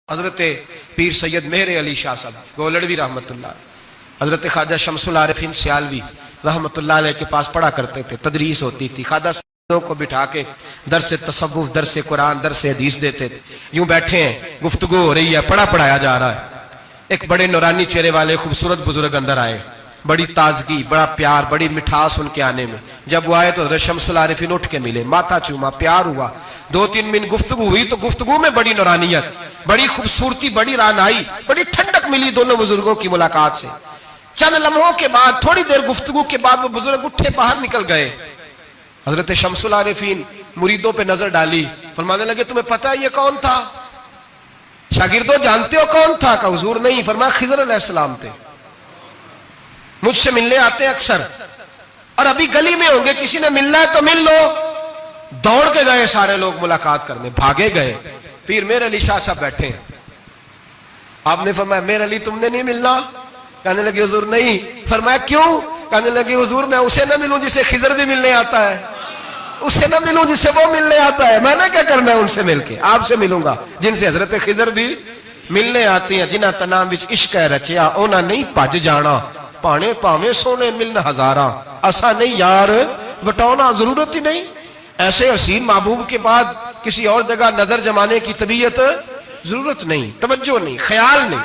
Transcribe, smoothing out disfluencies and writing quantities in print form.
حضرت پیر سید مہر علی شاہ صاحب گولڑوی رحمت اللہ، حضرت خواجہ شمس العارفین سیالوی رحمت اللہ علیہ کے پاس پڑھا کرتے تھے، تدریس ہوتی تھی، خواجہ صاحب کو بٹھا کے درس تصوف، درس قرآن، درس حدیث دیتے تھے۔ یوں بیٹھے ہیں، گفتگو ہو رہی ہے، پڑھایا جا رہا ہے، ایک بڑے نورانی چہرے والے خوبصورت بزرگ اندر آئے، بڑی تازگی، بڑا پیار، بڑی مٹھاس ان کے آنے میں۔ جب وہ آئے تو حضرت شمس العارفین اٹھ کے ملے، ماتھا چوما، پیار ہوا، 2-3 منٹ گفتگو ہوئی تو گفتگو میں بڑی نورانیت، بڑی خوبصورتی، بڑی رانائی، بڑی ٹھنڈک ملی دونوں بزرگوں کی ملاقات سے۔ چند لمحوں کے بعد، تھوڑی دیر گفتگو کے بعد وہ بزرگ اٹھے باہر نکل گئے۔ حضرت شمس العارفین مریدوں پہ نظر ڈالی، فرمانے لگے تمہیں پتہ ہے یہ کون تھا؟ شاگردوں جانتے ہو کون تھا؟ کہا حضور نہیں۔ فرمایا خضر علیہ السلام تھے، مجھ سے ملنے آتے ہیں اکثر، اور ابھی گلی میں ہوں گے، کسی نے ملنا ہے تو مل لو۔ دوڑ کے گئے سارے لوگ ملاقات کرنے، بھاگے گئے۔ پیر مہر علی شاہ صاحب بیٹھے ہیں، آپ نے فرمایا مہر علی تم نے نہیں ملنا؟ کہنے لگے حضور نہیں۔ فرمایا کیوں؟ کہنے لگے حضور میں اسے نہ ملوں جسے خضر بھی ملنے آتا ہے، اسے نہ ملوں جس سے وہ ملنے آتا ہے، میں نے کیا کرنا ہے ان سے مل کے؟ آپ سے ملوں گا جن سے حضرت خضر بھی ملنے آتی ہیں، جنہاں تنام وچ عشق ہے رچیا، اونا نہیں پج جانا، پانے پاویں سونے ملن ہزاراں، ایسا نہیں یار وٹانا، ضرورت ہی نہیں۔ ایسے حسین محبوب کے بعد کسی اور جگہ نظر جمانے کی طبیعت ضرورت نہیں، توجہ نہیں، خیال نہیں۔